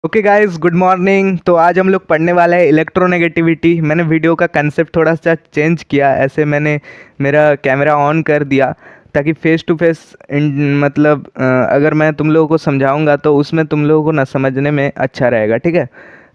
Okay guys, good morning. तो आज हम लोग पढ़ने वाला है इलेक्ट्रोनेगेटिविटी। मैंने वीडियो का कंसेप्ट थोड़ा सा चेंज किया। ऐसे मैंने मेरा कैमरा ऑन कर दिया ताकि फेस टू फेस मतलब अगर मैं तुम लोगों को समझाऊंगा तो उसमें तुम लोगों को ना समझने में अच्छा रहेगा। ठीक है,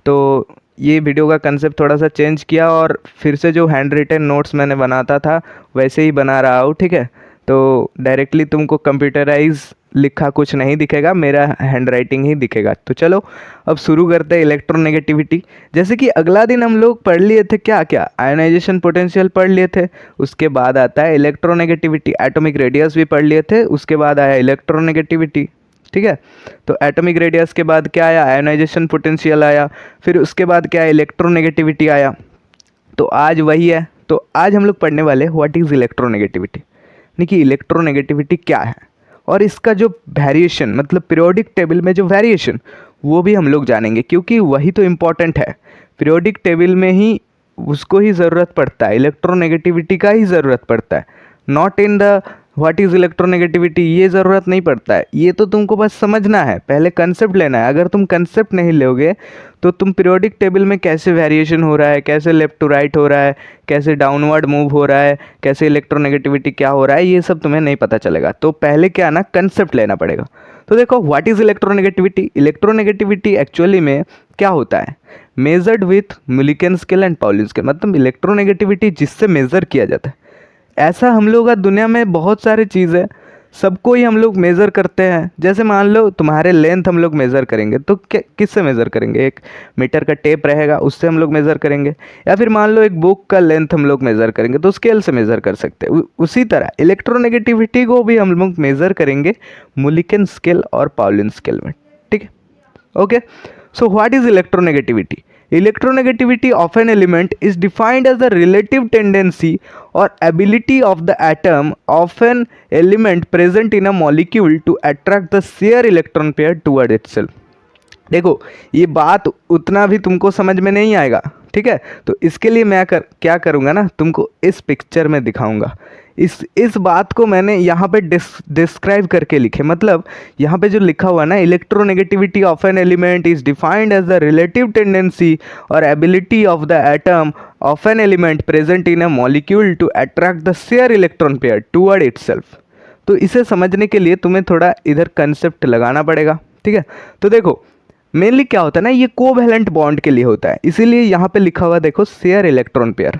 तो ये वीडियो का कंसेप्ट थोड़ा सा चेंज किया और फिर से जो हैंड रिटन नोट्स मैंने बनाता था वैसे ही बना रहा हूँ। ठीक है, तो डायरेक्टली तुमको कंप्यूटराइज लिखा कुछ नहीं दिखेगा, मेरा हैंड राइटिंग ही दिखेगा। तो चलो अब शुरू करते हैं इलेक्ट्रोनेगेटिविटी। जैसे कि अगला दिन हम लोग पढ़ लिए थे क्या क्या, आयनाइजेशन पोटेंशियल पढ़ लिए थे। उसके बाद आता है इलेक्ट्रोनेगेटिविटी, एटॉमिक रेडियस भी पढ़ लिए थे। उसके बाद आया इलेक्ट्रोनेगेटिविटी। ठीक है, तो एटॉमिक रेडियस के बाद क्या आया, आयनाइजेशन पोटेंशियल आया। फिर उसके बाद क्या है, इलेक्ट्रोनेगेटिविटी आया। तो आज वही है। तो आज हम लोग पढ़ने वाले व्हाट इज़ इलेक्ट्रोनेगेटिविटी, यानी कि इलेक्ट्रोनेगेटिविटी क्या है और इसका जो वेरिएशन मतलब पीरियोडिक टेबल में जो वेरिएशन वो भी हम लोग जानेंगे, क्योंकि वही तो इम्पॉर्टेंट है। पीरियोडिक टेबल में ही उसको ही ज़रूरत पड़ता है, इलेक्ट्रोनेगेटिविटी का ही ज़रूरत पड़ता है, not in the what is electronegativity. ये ज़रूरत नहीं पड़ता है, ये तो तुमको बस समझना है, पहले कंसेप्ट लेना है। अगर तुम कंसेप्ट नहीं लोगे तो तुम पीरियोडिक टेबल में कैसे वेरिएशन हो रहा है, कैसे लेफ्ट टू राइट हो रहा है, कैसे डाउनवर्ड मूव हो रहा है, कैसे इलेक्ट्रोनेगेटिविटी क्या हो रहा है, ये सब तुम्हें नहीं पता चलेगा। तो पहले क्या ना, कंसेप्ट लेना पड़ेगा। तो देखो what is electronegativity. Electronegativity actually में क्या होता है, measured with Millikan scale and Pauling scale. मतलब इलेक्ट्रोनेगेटिविटी जिससे मेज़र किया जाता है, ऐसा हम लोग का दुनिया में बहुत सारी चीज़ है, सबको ही हम लोग मेज़र करते हैं। जैसे मान लो तुम्हारे लेंथ हम लोग मेज़र करेंगे तो किससे मेज़र करेंगे, एक मीटर का टेप रहेगा उससे हम लोग मेज़र करेंगे, या फिर मान लो एक बुक का लेंथ हम लोग मेज़र करेंगे तो स्केल से मेज़र कर सकते हैं। उसी तरह इलेक्ट्रोनेगेटिविटी को भी हम लोग मेज़र करेंगे मुलिकन स्केल और पाउलिन स्केल में। ठीक है, okay, so what is electronegativity? Electronegativity of an element is defined as the relative tendency or ability of the atom of an element present in a molecule to attract the shear electron pair toward itself. देखो ये बात उतना भी तुमको समझ में नहीं आएगा। ठीक है, तो इसके लिए मैं क्या करूँगा ना, तुमको इस पिक्चर में दिखाऊंगा। इस बात को मैंने यहाँ पे डिस्क्राइब करके लिखे। मतलब यहाँ पे जो लिखा हुआ ना, electronegativity of an element is defined as the relative tendency और ability of the atom of an element present in a molecule to attract the share electron pair toward itself. तो इसे समझने के लिए तुम्हें थोड़ा इधर कंसेप्ट लगाना पड़ेगा। ठीक है, तो देखो मेनली क्या होता है ना, ये कोवैलेंट बॉन्ड के लिए होता है, इसीलिए यहाँ पे लिखा हुआ देखो शेयर इलेक्ट्रॉन पेयर।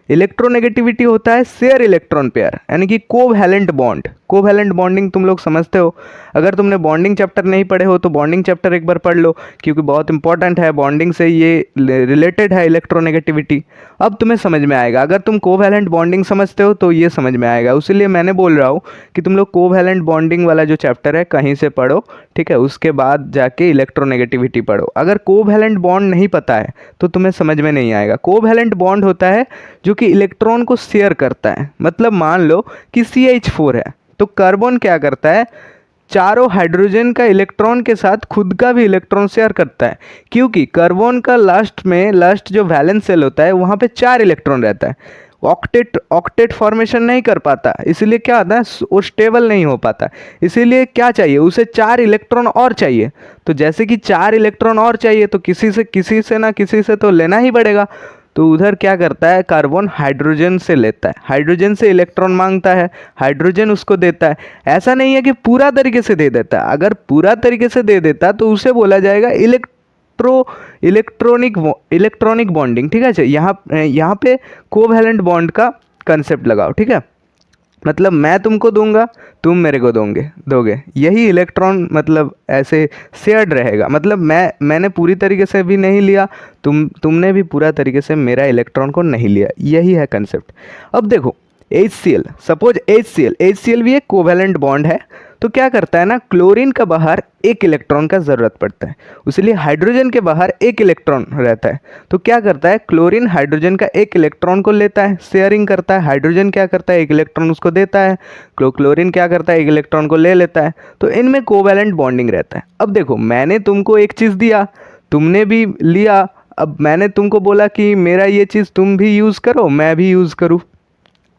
इलेक्ट्रोनेगेटिविटी होता है शेयर इलेक्ट्रॉन पेयर, यानी कि कोवैलेंट बॉन्ड। कोवैलेंट बॉन्डिंग तुम लोग समझते हो। अगर तुमने बॉन्डिंग चैप्टर नहीं पढ़े हो तो बॉन्डिंग चैप्टर एक बार पढ़ लो, क्योंकि बहुत इंपॉर्टेंट है, बॉन्डिंग से ये रिलेटेड है इलेक्ट्रोनेगेटिविटी। अब तुम्हें समझ में आएगा, अगर तुम कोवैलेंट बॉन्डिंग समझते हो तो ये समझ में आएगा। उसीलिए मैंने बोल रहा हूँ कि तुम लोग कोवैलेंट बॉन्डिंग वाला जो चैप्टर है कहीं से पढ़ो। ठीक है, उसके बाद जाके इलेक्ट्रोनेगेटिविटी पढ़ो। अगर कोवैलेंट बॉन्ड नहीं पता है तो तुम्हें समझ में नहीं आएगा। कोवैलेंट बॉन्ड होता है जो कि इलेक्ट्रॉन को शेयर करता है। मतलब मान लो कि CH4 है तो कार्बन क्या करता है, चारों हाइड्रोजन का इलेक्ट्रॉन के साथ खुद का भी इलेक्ट्रॉन शेयर करता है, क्योंकि कार्बन का लास्ट जो वैलेंस शेल होता है वहाँ पे 4 इलेक्ट्रॉन रहता है। ऑक्टेट फॉर्मेशन नहीं कर पाता, इसीलिए क्या होता है, वो स्टेबल नहीं हो पाता। इसीलिए क्या चाहिए उसे, 4 इलेक्ट्रॉन और चाहिए। तो जैसे कि 4 इलेक्ट्रॉन और चाहिए तो किसी से ना किसी से तो लेना ही पड़ेगा। तो उधर क्या करता है, कार्बन हाइड्रोजन से लेता है, हाइड्रोजन से इलेक्ट्रॉन मांगता है, हाइड्रोजन उसको देता है। ऐसा नहीं है कि पूरा तरीके से दे देता है, अगर पूरा तरीके से दे देता तो उसे बोला जाएगा इलेक्ट्रॉनिक बॉन्डिंग। ठीक है, यहाँ पे कोवैलेंट बॉन्ड का कंसेप्ट लगाओ। ठीक है, मतलब मैं तुमको दूंगा, तुम मेरे को दोगे, यही इलेक्ट्रॉन मतलब ऐसे शेयर्ड रहेगा। मतलब मैंने पूरी तरीके से भी नहीं लिया, तुमने भी पूरा तरीके से मेरा इलेक्ट्रॉन को नहीं लिया, यही है कंसेप्ट। अब देखो HCl, सपोज HCl भी एक कोवैलेंट बॉन्ड है। तो क्या करता है ना, क्लोरीन का बाहर एक इलेक्ट्रॉन का ज़रूरत पड़ता है, इसलिए हाइड्रोजन के बाहर एक इलेक्ट्रॉन रहता है। तो क्या करता है, क्लोरीन हाइड्रोजन का एक इलेक्ट्रॉन को लेता है, शेयरिंग करता है। हाइड्रोजन क्या करता है, एक इलेक्ट्रॉन उसको देता है। क्लोरीन क्या करता है, एक इलेक्ट्रॉन को ले लेता है। तो इनमें कोवैलेंट बॉन्डिंग रहता है। अब देखो मैंने तुमको एक चीज़ दिया, तुमने भी लिया। अब मैंने तुमको बोला कि मेरा ये चीज़ तुम भी यूज़ करो, मैं भी यूज़ करूँ।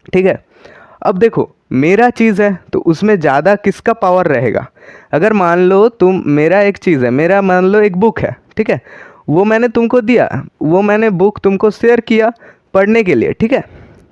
ठीक है, अब देखो मेरा चीज़ है तो उसमें ज़्यादा किसका पावर रहेगा। अगर मान लो तुम, मेरा एक चीज़ है, मेरा मान लो एक बुक है, ठीक है, वो मैंने तुमको दिया, वो मैंने बुक तुमको शेयर किया पढ़ने के लिए, ठीक है।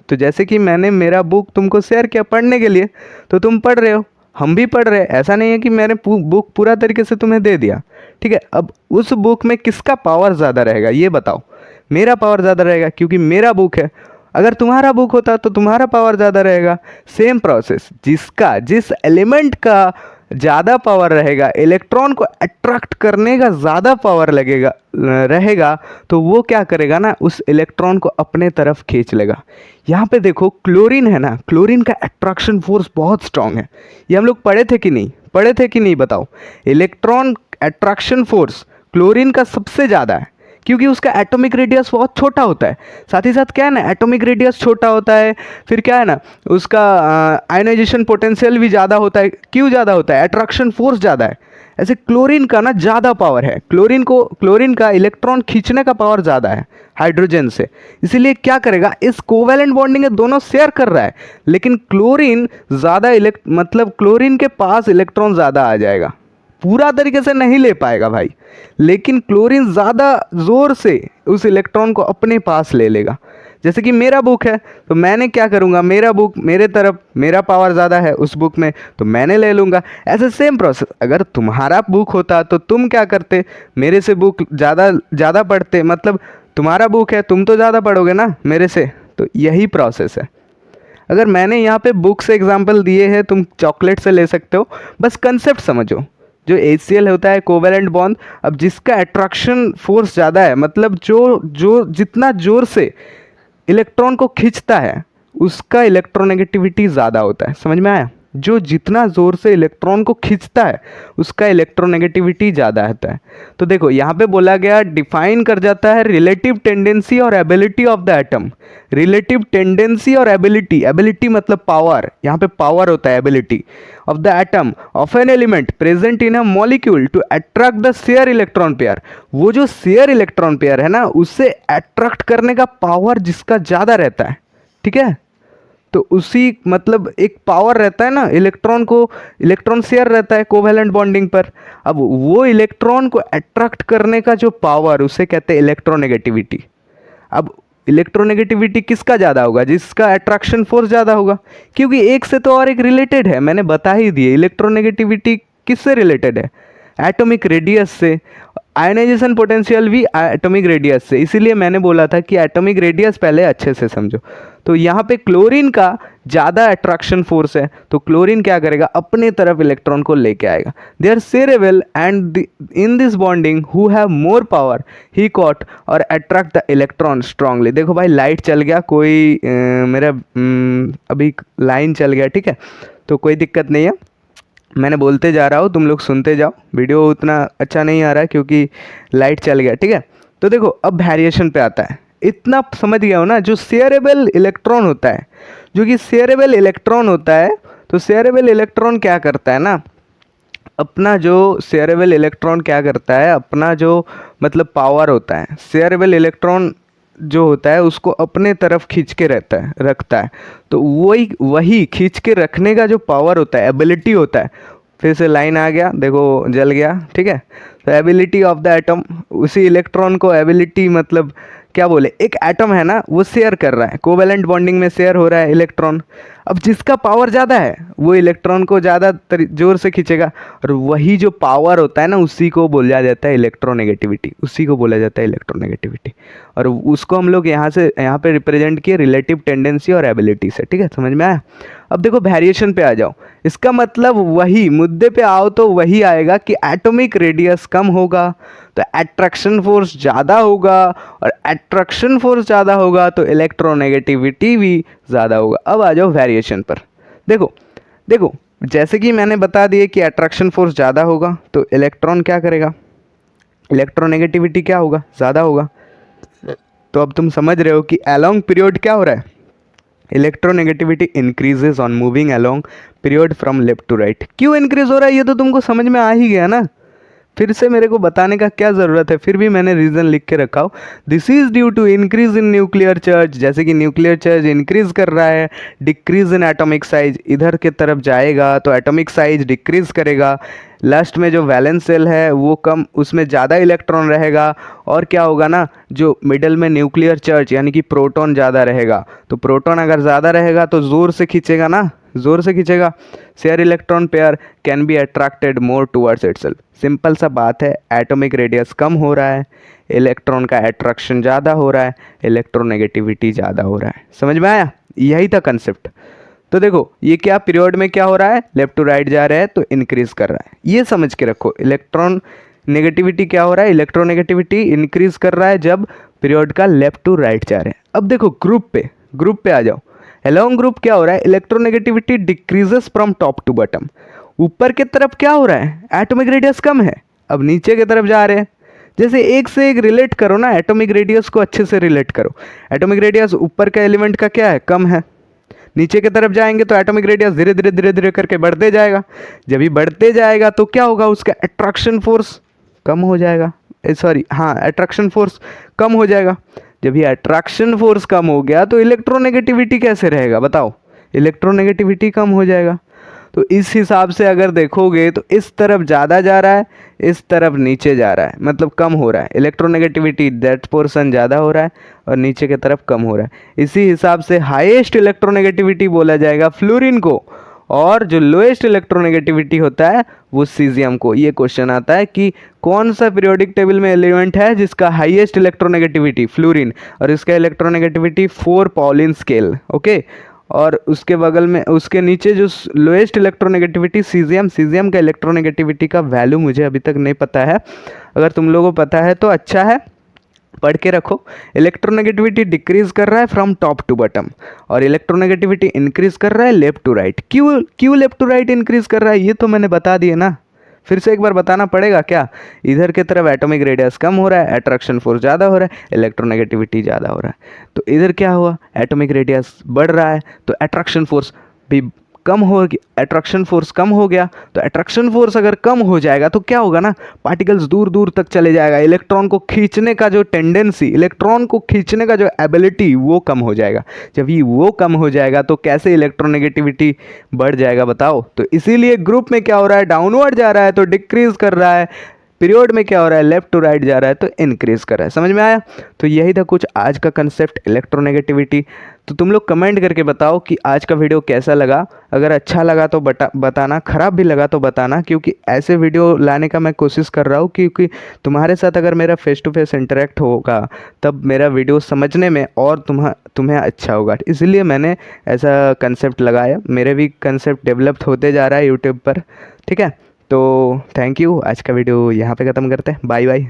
तो जैसे कि मैंने मेरा बुक तुमको शेयर किया पढ़ने के लिए, तो तुम पढ़ रहे हो, हम भी पढ़ रहे हैं। ऐसा नहीं है कि मैंने बुक पूरा तरीके से तुम्हें दे दिया, ठीक है। अब उस बुक में किसका पावर ज़्यादा रहेगा ये बताओ। मेरा पावर ज़्यादा रहेगा क्योंकि मेरा बुक है। अगर तुम्हारा बुक होता तो तुम्हारा पावर ज़्यादा रहेगा। सेम प्रोसेस, जिस एलिमेंट का ज़्यादा पावर रहेगा, इलेक्ट्रॉन को अट्रैक्ट करने का ज़्यादा पावर लगेगा रहेगा, तो वो क्या करेगा ना, उस इलेक्ट्रॉन को अपने तरफ खींच लेगा। यहाँ पे देखो क्लोरीन है ना, क्लोरीन का अट्रैक्शन फोर्स बहुत स्ट्रांग है। ये हम लोग पढ़े थे कि नहीं, पढ़े थे कि नहीं बताओ। इलेक्ट्रॉन अट्रैक्शन फोर्स क्लोरीन का सबसे ज़्यादा है क्योंकि उसका एटॉमिक रेडियस बहुत छोटा होता है। साथ ही साथ क्या है ना, एटॉमिक रेडियस छोटा होता है, फिर क्या है ना, उसका आयनाइजेशन पोटेंशियल भी ज़्यादा होता है। क्यों ज़्यादा होता है? अट्रैक्शन फोर्स ज़्यादा है। ऐसे क्लोरीन का ना ज़्यादा पावर है, क्लोरीन का इलेक्ट्रॉन खींचने का पावर ज़्यादा है हाइड्रोजन से। इसीलिए क्या करेगा, इस कोवैलेंट बॉन्डिंग है, दोनों शेयर कर रहा है, लेकिन क्लोरीन ज़्यादा मतलब क्लोरीन के पास इलेक्ट्रॉन ज़्यादा आ जाएगा। पूरा तरीके से नहीं ले पाएगा भाई, लेकिन क्लोरीन ज़्यादा ज़ोर से उस इलेक्ट्रॉन को अपने पास ले लेगा। जैसे कि मेरा बुक है तो मैंने क्या करूँगा, मेरा बुक मेरे तरफ, मेरा पावर ज़्यादा है उस बुक में तो मैंने ले लूँगा। ऐसे सेम प्रोसेस, अगर तुम्हारा बुक होता तो तुम क्या करते, मेरे से बुक ज़्यादा पढ़ते। मतलब तुम्हारा बुक है, तुम तो ज़्यादा पढ़ोगे ना मेरे से। तो यही प्रोसेस है। अगर मैंने यहाँ पे बुक से एग्जाम्पल दिए हैं, तुम चॉकलेट से ले सकते हो। बस कंसेप्ट समझो। जो HCl होता है कोवैलेंट बॉन्ड, अब जिसका अट्रैक्शन फोर्स ज़्यादा है, मतलब जो जितना ज़ोर से इलेक्ट्रॉन को खींचता है उसका इलेक्ट्रोनेगेटिविटी ज़्यादा होता है। समझ में आया? जो जितना ज़ोर से इलेक्ट्रॉन को खींचता है उसका इलेक्ट्रोनेगेटिविटी ज़्यादा होता है। तो देखो यहाँ पे बोला गया, डिफाइन कर जाता है रिलेटिव टेंडेंसी और ability of the atom. Relative tendency और एबिलिटी, एबिलिटी मतलब पावर, यहाँ पे पावर होता है ability of the atom of an element present in a molecule to attract the share electron pair. वो जो शेयर इलेक्ट्रॉन पेयर है ना, उससे अट्रैक्ट करने का पावर जिसका ज़्यादा रहता है, ठीक है। तो उसी मतलब एक पावर रहता है ना, इलेक्ट्रॉन शेयर रहता है कोवैलेंट बॉन्डिंग पर। अब वो इलेक्ट्रॉन को अट्रैक्ट करने का जो पावर, उसे कहते हैं इलेक्ट्रोनेगेटिविटी। अब इलेक्ट्रोनेगेटिविटी किसका ज़्यादा होगा? जिसका अट्रैक्शन फोर्स ज़्यादा होगा, क्योंकि एक से तो और एक रिलेटेड है। मैंने बता ही दिए इलेक्ट्रोनेगेटिविटी किससे रिलेटेड है, एटॉमिक रेडियस से। आयनाइजेशन पोटेंशियल भी एटॉमिक रेडियस से। इसीलिए मैंने बोला था कि एटॉमिक रेडियस पहले अच्छे से समझो। तो यहाँ पे क्लोरीन का ज़्यादा अट्रैक्शन फोर्स है, तो क्लोरीन क्या करेगा, अपने तरफ इलेक्ट्रॉन को लेके आएगा। They are shareable and in this bonding who have more power he caught और अट्रैक्ट द इलेक्ट्रॉन स्ट्रांगली। देखो भाई लाइट चल गया, कोई मेरा अभी लाइन चल गया, ठीक है, तो कोई दिक्कत नहीं है। मैंने बोलते जा रहा हूँ, तुम लोग सुनते जाओ। वीडियो उतना अच्छा नहीं आ रहा है क्योंकि लाइट चल गया, ठीक है। तो देखो अब वेरिएशन पे आता है। इतना समझ गया हो ना, जो शेयरेबल इलेक्ट्रॉन होता है, जो कि शेयरेबल इलेक्ट्रॉन होता है, तो शेयरेबल इलेक्ट्रॉन क्या करता है ना, अपना जो शेयरेबल इलेक्ट्रॉन क्या करता है, अपना जो मतलब पावर होता है, शेयरेबल इलेक्ट्रॉन जो होता है उसको अपने तरफ खींच के रखता है। तो वही खींच के रखने का जो पावर होता है, एबिलिटी होता है। फिर से लाइन आ गया, देखो जल गया, ठीक है। तो एबिलिटी ऑफ द एटम, उसी इलेक्ट्रॉन को एबिलिटी मतलब क्या बोले, एक एटम है ना, वो शेयर कर रहा है, कोवैलेंट बॉन्डिंग में शेयर हो रहा है इलेक्ट्रॉन। अब जिसका पावर ज़्यादा है वो इलेक्ट्रॉन को ज़्यादा जोर से खींचेगा, और वही जो पावर होता है ना, उसी को बोला जाता है इलेक्ट्रोनेगेटिविटी, उसी को बोला जाता है इलेक्ट्रोनेगेटिविटी। और उसको हम लोग यहाँ पे रिप्रेजेंट किए रिलेटिव टेंडेंसी और एबिलिटी से, ठीक है, समझ में आया। अब देखो वेरिएशन पे आ जाओ। इसका मतलब वही मुद्दे पे आओ तो वही आएगा कि एटॉमिक रेडियस कम होगा तो अट्रैक्शन फोर्स ज़्यादा होगा, और अट्रैक्शन फोर्स ज़्यादा होगा तो इलेक्ट्रोनेगेटिविटी भी ज़्यादा होगा। अब आ जाओ वेरिएशन पर। देखो जैसे कि मैंने बता दिया कि अट्रैक्शन फोर्स ज़्यादा होगा तो इलेक्ट्रॉन क्या करेगा, इलेक्ट्रोनेगेटिविटी क्या होगा, ज़्यादा होगा। तो अब तुम समझ रहे हो कि अलोंग पीरियड क्या हो रहा है, electronegativity increases on moving along period from left to right. क्यों इंक्रीज हो रहा है ये तो तुमको समझ में आ ही गया ना। फिर से मेरे को बताने का क्या ज़रूरत है, फिर भी मैंने रीज़न लिख के रखा हो। This is due to increase in nuclear charge, जैसे कि न्यूक्लियर चार्ज इंक्रीज कर रहा है, डिक्रीज इन एटॉमिक साइज, इधर के तरफ जाएगा तो एटॉमिक साइज डिक्रीज करेगा, लास्ट में जो वैलेंस सेल है वो कम, उसमें ज़्यादा इलेक्ट्रॉन रहेगा, और क्या होगा ना, जो मिडल में न्यूक्लियर चार्ज यानी कि प्रोटॉन ज़्यादा रहेगा, तो प्रोटॉन अगर ज़्यादा रहेगा तो ज़ोर से खींचेगा ना, ज़ोर से खींचेगा, share electron pair can be attracted more towards itself. Simple सा बात है, एटॉमिक रेडियस कम हो रहा है, इलेक्ट्रॉन का अट्रैक्शन ज़्यादा हो रहा है, इलेक्ट्रोनेगेटिविटी ज़्यादा हो रहा है। समझ में आया? यही था कंसेप्ट। तो देखो ये क्या पीरियड में क्या हो रहा है, लेफ्ट टू राइट जा रहा है तो इंक्रीज कर रहा है, ये समझ के रखो। इलेक्ट्रॉन नेगेटिविटी क्या हो रहा है, इलेक्ट्रोनेगेटिविटी इंक्रीज कर रहा है जब पीरियड का लेफ्ट टू राइट जा रहा है। अब देखो ग्रुप पे आ जाओ। अलोंग ग्रुप क्या हो रहा है, electronegativity decreases from top to bottom. ऊपर की तरफ क्या हो रहा है, एटॉमिक रेडियस कम है, अब नीचे की तरफ जा रहे हैं। जैसे एक से एक रिलेट करो ना, एटॉमिक रेडियस को अच्छे से रिलेट करो। एटॉमिक रेडियस ऊपर का एलिमेंट का क्या है, कम है, नीचे की तरफ जाएंगे तो एटॉमिक रेडियस धीरे धीरे धीरे धीरे करके बढ़ते जाएगा। जब ये बढ़ते जाएगा तो क्या होगा, उसका अट्रैक्शन फोर्स कम हो जाएगा, अट्रैक्शन फोर्स कम हो जाएगा। जब ये अट्रैक्शन फोर्स कम हो गया तो इलेक्ट्रोनेगेटिविटी कैसे रहेगा बताओ, इलेक्ट्रोनेगेटिविटी कम हो जाएगा। तो इस हिसाब से अगर देखोगे तो इस तरफ ज़्यादा जा रहा है, इस तरफ नीचे जा रहा है, मतलब कम हो रहा है। इलेक्ट्रोनेगेटिविटी दैट पोर्शन ज़्यादा हो रहा है और नीचे की तरफ कम हो रहा है। इसी हिसाब से हाईएस्ट इलेक्ट्रोनेगेटिविटी बोला जाएगा फ्लोरीन को, और जो लोएस्ट इलेक्ट्रोनेगेटिविटी होता है वो सीजियम को। ये क्वेश्चन आता है कि कौन सा पीरियोडिक टेबल में एलिमेंट है जिसका हाईएस्ट इलेक्ट्रोनेगेटिविटी, फ्लोरीन, और इसका इलेक्ट्रोनेगेटिविटी 4 पॉलिन स्केल, ओके। और उसके बगल में उसके नीचे जो लोएस्ट इलेक्ट्रोनेगेटिविटी सीजियम का इलेक्ट्रोनेगेटिविटी का वैल्यू मुझे अभी तक नहीं पता है, अगर तुम लोगों को पता है तो अच्छा है, पढ़ के रखो। इलेक्ट्रोनेगेटिविटी डिक्रीज कर रहा है फ्रॉम टॉप टू बॉटम, और इलेक्ट्रोनेगेटिविटी इंक्रीज कर रहा है लेफ्ट टू राइट। क्यों लेफ्ट टू राइट इंक्रीज कर रहा है, ये तो मैंने बता दिया ना, फिर से एक बार बताना पड़ेगा क्या। इधर की तरफ एटॉमिक रेडियस कम हो रहा है, अट्रैक्शन फोर्स ज़्यादा हो रहा है, इलेक्ट्रोनेगेटिविटी ज़्यादा हो रहा है। तो इधर क्या हुआ, एटॉमिक रेडियस बढ़ रहा है तो अट्रैक्शन फोर्स भी कम हो गया, अट्रैक्शन फोर्स कम हो गया। तो अट्रैक्शन फोर्स अगर कम हो जाएगा तो क्या होगा ना, पार्टिकल्स दूर दूर तक चले जाएगा, इलेक्ट्रॉन को खींचने का जो टेंडेंसी, इलेक्ट्रॉन को खींचने का जो एबिलिटी वो कम हो जाएगा। जब ये वो कम हो जाएगा तो कैसे इलेक्ट्रोनेगेटिविटी बढ़ जाएगा बताओ। तो इसीलिए ग्रुप में क्या हो रहा है, डाउनवर्ड जा रहा है तो डिक्रीज कर रहा है, पीरियड में क्या हो रहा है, लेफ्ट टू राइट जा रहा है तो इंक्रीज कर रहा है। समझ में आया? तो यही था कुछ आज का कंसेप्ट इलेक्ट्रोनेगेटिविटी। तो तुम लोग कमेंट करके बताओ कि आज का वीडियो कैसा लगा। अगर अच्छा लगा तो बताना, ख़राब भी लगा तो बताना, क्योंकि ऐसे वीडियो लाने का मैं कोशिश कर रहा हूँ, क्योंकि तुम्हारे साथ अगर मेरा फेस टू फेस इंटरेक्ट होगा तब मेरा वीडियो समझने में और तुम्हें अच्छा होगा, इसलिए मैंने ऐसा कंसेप्ट लगाया। मेरे भी कंसेप्ट डेवलप होते जा रहा है यूट्यूब पर, ठीक है। तो थैंक यू, आज का वीडियो यहाँ पे ख़त्म करते हैं, बाय बाय।